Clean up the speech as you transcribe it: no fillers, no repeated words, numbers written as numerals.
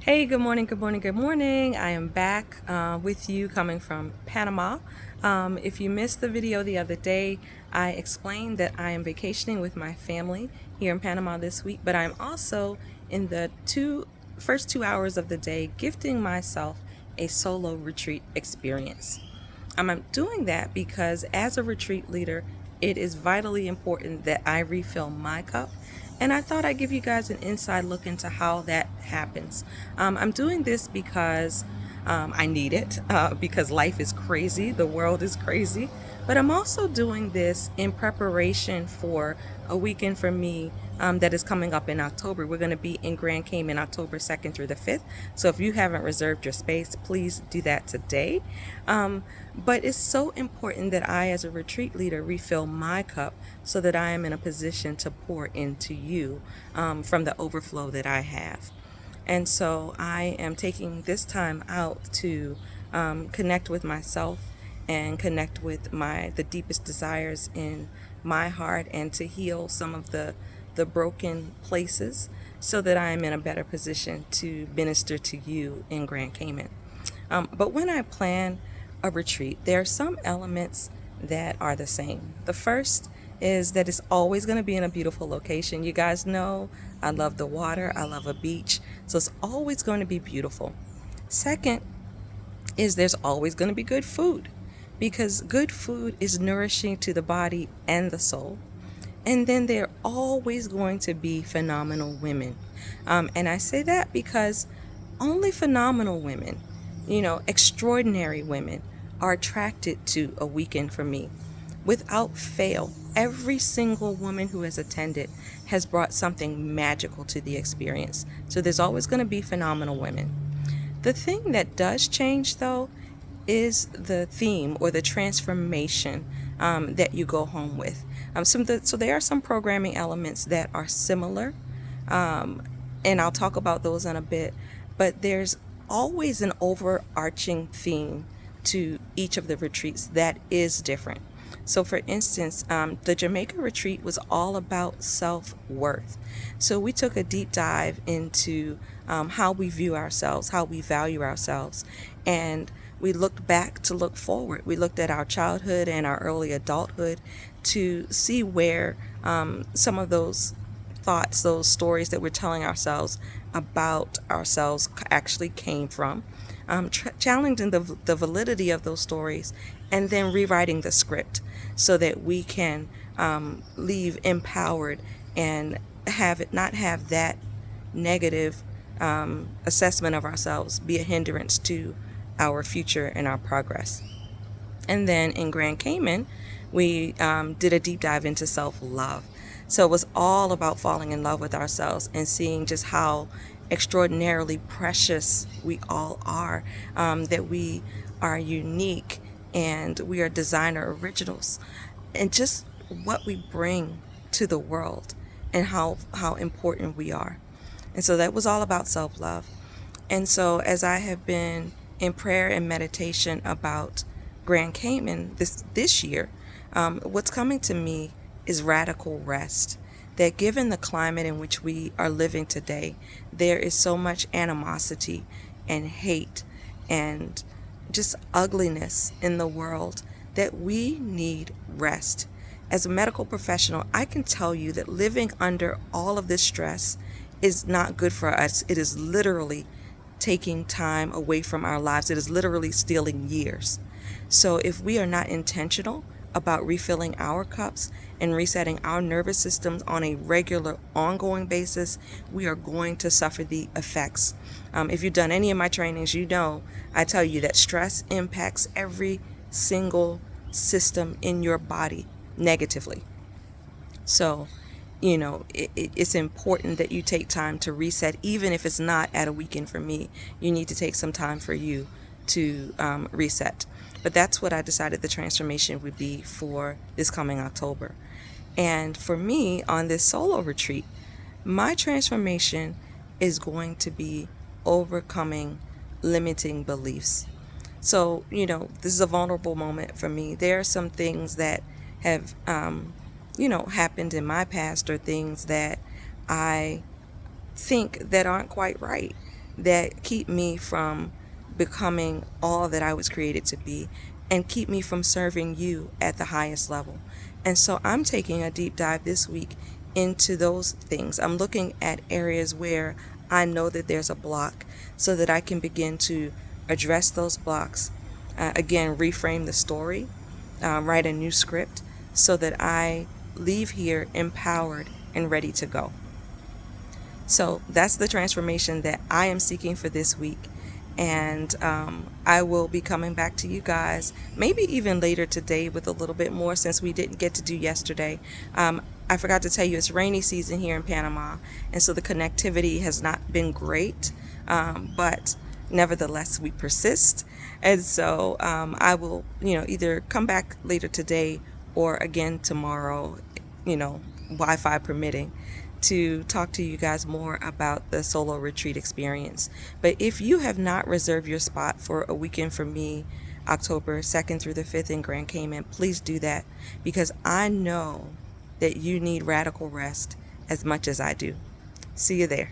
Hey, good morning, good morning, good morning. I am back with you coming from Panama. If you missed the video the other day, I explained that I am vacationing with my family here in Panama this week, but I'm also in the first 2 hours of the day gifting myself a solo retreat experience. I'm doing that because as a retreat leader, it is vitally important that I refill my cup. And I thought I'd give you guys an inside look into how that happens. I'm doing this because I need it, because life is crazy, the world is crazy. But I'm also doing this in preparation for a weekend for me that is coming up in October. We're going to be in Grand Cayman October 2nd through the 5th. So if you haven't reserved your space, please do that today. But it's so important that I, as a retreat leader, refill my cup so that I am in a position to pour into you from the overflow that I have. And so I am taking this time out to connect with myself and connect with the deepest desires in my heart and to heal some of the broken places so that I am in a better position to minister to you in Grand Cayman. But when I plan a retreat, there are some elements that are the same. The first is that it's always going to be in a beautiful location. You guys know I love the water, I love a beach, so it's always going to be beautiful. Second is there's always going to be good food because good food is nourishing to the body and the soul. And then there are always going to be phenomenal women. And I say that because only phenomenal women, extraordinary women, are attracted to a weekend for me. Without fail, every single woman who has attended has brought something magical to the experience. So there's always going to be phenomenal women. The thing that does change, though, is the theme or the transformation that you go home with. So there are some programming elements that are similar, and I'll talk about those in a bit, but there's always an overarching theme to each of the retreats that is different. So, for instance, the Jamaica retreat was all about self-worth. So we took a deep dive into how we view ourselves, how we value ourselves, and we looked back to look forward. We looked at our childhood and our early adulthood to see where some of those thoughts, those stories that we're telling ourselves about ourselves actually came from, challenging the validity of those stories, and then rewriting the script so that we can leave empowered and not have that negative assessment of ourselves be a hindrance to our future and our progress. And then in Grand Cayman, we did a deep dive into self-love. So it was all about falling in love with ourselves and seeing just how extraordinarily precious we all are, that we are unique and we are designer originals, and just what we bring to the world and how important we are. And so that was all about self-love. And so as I have been in prayer and meditation about Grand Cayman this year, what's coming to me is radical rest. That given the climate in which we are living today, there is so much animosity and hate and just ugliness in the world that we need rest. As a medical professional, I can tell you that living under all of this stress is not good for us. It is literally taking time away from our lives. It is literally stealing years. So if we are not intentional about refilling our cups and resetting our nervous systems on a regular, ongoing basis, we are going to suffer the effects. If you've done any of my trainings, I tell you that stress impacts every single system in your body negatively. So, it's important that you take time to reset, even if it's not at a weekend for me. You need to take some time for you to reset. But that's what I decided the transformation would be for this coming October. And for me, on this solo retreat, my transformation is going to be overcoming limiting beliefs. So, this is a vulnerable moment for me. There are some things that have, happened in my past, or things that I think that aren't quite right. that keep me from becoming all that I was created to be, and keep me from serving you at the highest level. And so I'm taking a deep dive this week into those things. I'm looking at areas where I know that there's a block so that I can begin to address those blocks. Again, reframe the story, write a new script so that I leave here empowered and ready to go. So that's the transformation that I am seeking for this week. And I will be coming back to you guys maybe even later today with a little bit more, since we didn't get to do yesterday. I forgot to tell you, it's rainy season here in Panama, and so the connectivity has not been great, but nevertheless we persist. And so I will either come back later today or again tomorrow, Wi-Fi permitting, to talk to you guys more about the solo retreat experience. But if you have not reserved your spot for a weekend for me, October 2nd through the 5th in Grand Cayman, please do that, because I know that you need radical rest as much as I do. See you there.